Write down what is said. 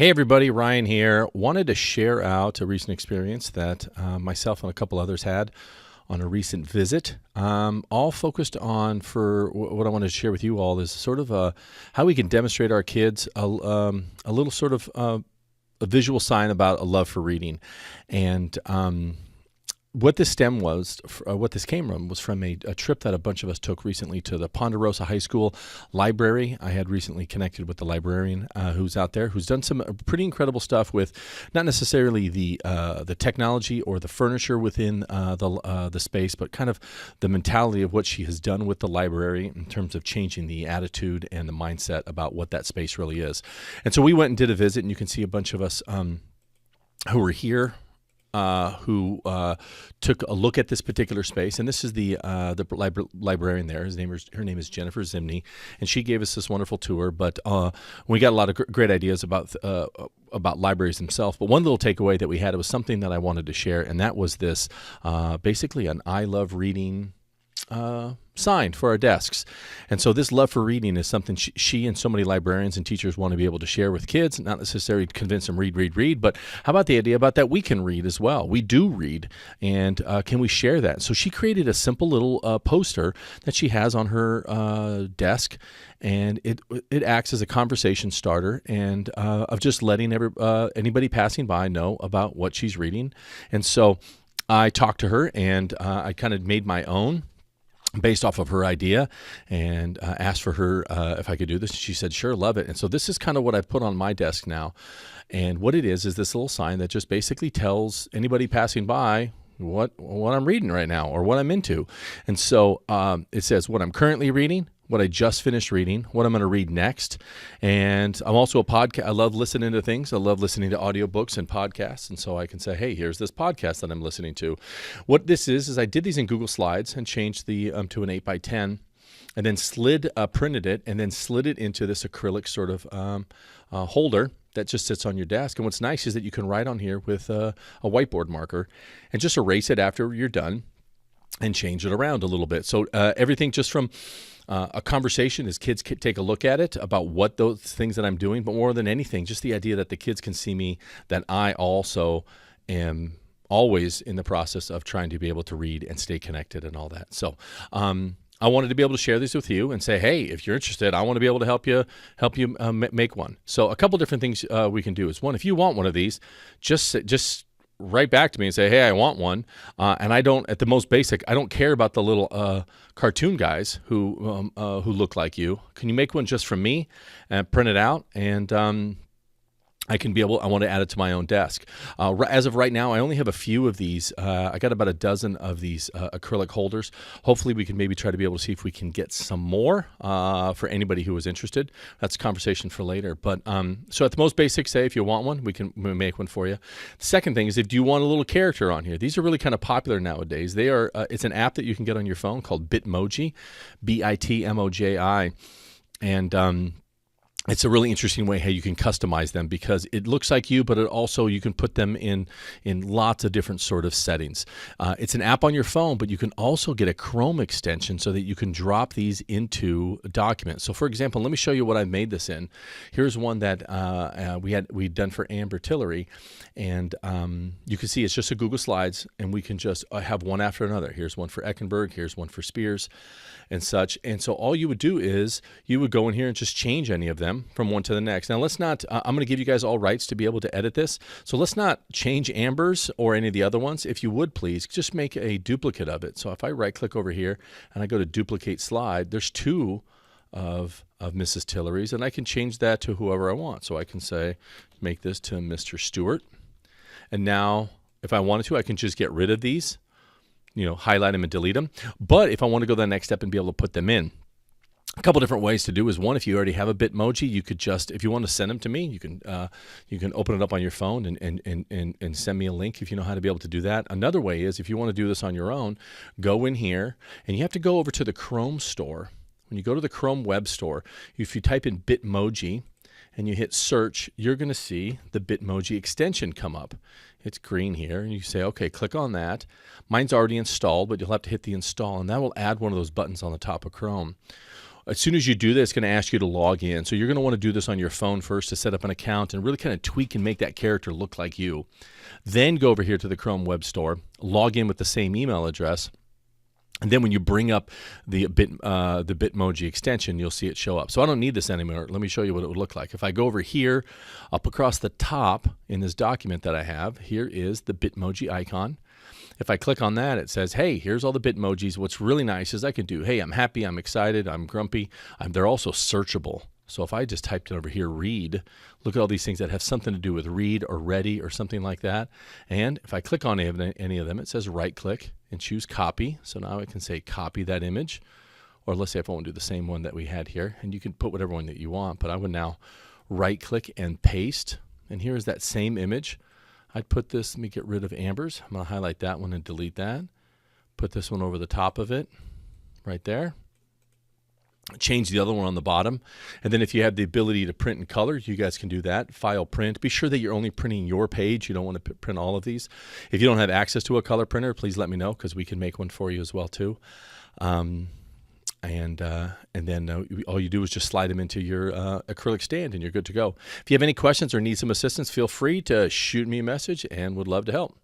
Hey everybody, Ryan here. Wanted to share out a recent experience that myself and a couple others had on a recent visit. All focused on what I wanted to share with you all is sort of how we can demonstrate our kids a little sort of a visual sign about a love for reading. And what this came from was from a trip that a bunch of us took recently to the Ponderosa High School library. I had recently connected with the librarian who's out there, who's done some pretty incredible stuff with not necessarily the technology or the furniture within the space, but kind of the mentality of what she has done with the library in terms of changing the attitude and the mindset about what that space really is. And so we went and did a visit, and you can see a bunch of us who were here. Who took a look at this particular space, and this is the librarian there. Her name is Jennifer Zimney, and she gave us this wonderful tour. But we got a lot of great ideas about libraries themselves. But one little takeaway that we had, it was something that I wanted to share, and that was this basically an I love reading sign for our desks. And so this love for reading is something she and so many librarians and teachers want to be able to share with kids, not necessarily to convince them read, but how about the idea about that we can read as well? We do read, and can we share that? So she created a simple little poster that she has on her desk, and it acts as a conversation starter and of just letting anybody passing by know about what she's reading. And so I talked to her, and I kind of made my own based off of her idea, and asked for her if I could do this. She said, sure, love it. And so this is kind of what I put on my desk now. And what it is this little sign that just basically tells anybody passing by what I'm reading right now or what I'm into. And so it says what I'm currently reading, what I just finished reading, what I'm going to read next. And I'm also a podcast. I love listening to things. I love listening to audiobooks and podcasts. And so I can say, hey, here's this podcast that I'm listening to. What this is I did these in Google Slides and changed the to an 8x10, and then printed it, and then slid it into this acrylic sort of holder that just sits on your desk. And what's nice is that you can write on here with a whiteboard marker and just erase it after you're done and change it around a little bit. So everything just from a conversation as kids take a look at it about what those things that I'm doing, but more than anything, just the idea that the kids can see me, that I also am always in the process of trying to be able to read and stay connected and all that. So I wanted to be able to share these with you and say, hey, if you're interested, I want to be able to help you make one. So a couple different things we can do is, one, if you want one of these, just write back to me and say, hey, I want one. And I don't, at the most basic, I don't care about the little cartoon guys who look like you. Can you make one just from me and print it out? And I want to add it to my own desk. As of right now, I only have a few of these. I got about a dozen of these acrylic holders. Hopefully we can maybe try to be able to see if we can get some more for anybody who is interested. That's a conversation for later. But so at the most basic, say if you want one, we make one for you. The second thing is, if you want a little character on here, these are really kind of popular nowadays. They are. It's an app that you can get on your phone called Bitmoji, Bitmoji, and it's a really interesting way how you can customize them, because it looks like you, but it also, you can put them in lots of different sort of settings. It's an app on your phone, but you can also get a Chrome extension so that you can drop these into documents. So for example, let me show you what I've made this in. Here's one that we'd done for Amber Tillery, and you can see it's just a Google Slides, and we can just have one after another. Here's one for Eckenberg, here's one for Spears and such. And so all you would do is you would go in here and just change any of them from one to the next. Now let's not, I'm going to give you guys all rights to be able to edit this. So let's not change Amber's or any of the other ones. If you would please just make a duplicate of it. So if I right click over here and I go to duplicate slide, there's two of Mrs. Tillery's, and I can change that to whoever I want. So I can say, make this to Mr. Stewart. And now if I wanted to, I can just get rid of these, highlight them and delete them. But if I want to go to the next step and be able to put them in, a couple different ways to do is, one, if you already have a Bitmoji, you could just, if you want to send them to me, you can open it up on your phone and send me a link if you know how to be able to do that. Another way is, if you want to do this on your own, go in here, and you have to go over to the Chrome store. When you go to the Chrome web store, if you type in Bitmoji and you hit search, you're going to see the Bitmoji extension come up. It's green here, and you say, okay, click on that. Mine's already installed, but you'll have to hit the install, and that will add one of those buttons on the top of Chrome. As soon as you do this, it's going to ask you to log in. So you're going to want to do this on your phone first to set up an account and really kind of tweak and make that character look like you. Then go over here to the Chrome Web Store, log in with the same email address. And then when you bring up the Bitmoji extension, you'll see it show up. So I don't need this anymore. Let me show you what it would look like. If I go over here, up across the top in this document that I have, here is the Bitmoji icon. If I click on that, it says, hey, here's all the Bitmojis. What's really nice is I can do, hey, I'm happy, I'm excited, I'm grumpy. They're also searchable. So if I just typed in over here, read, look at all these things that have something to do with read or ready or something like that. And if I click on any of them, it says right click and choose copy. So now I can say copy that image. Or let's say if I want to do the same one that we had here, and you can put whatever one that you want, but I would now right click and paste. And here's that same image. I'd put this, let me get rid of Amber's. I'm going to highlight that one and delete that. Put this one over the top of it, right there. Change the other one on the bottom. And then if you have the ability to print in color, you guys can do that. File print. Be sure that you're only printing your page. You don't want to print all of these. If you don't have access to a color printer, please let me know because we can make one for you as well too. And then all you do is just slide them into your acrylic stand and you're good to go. If you have any questions or need some assistance, feel free to shoot me a message and would love to help.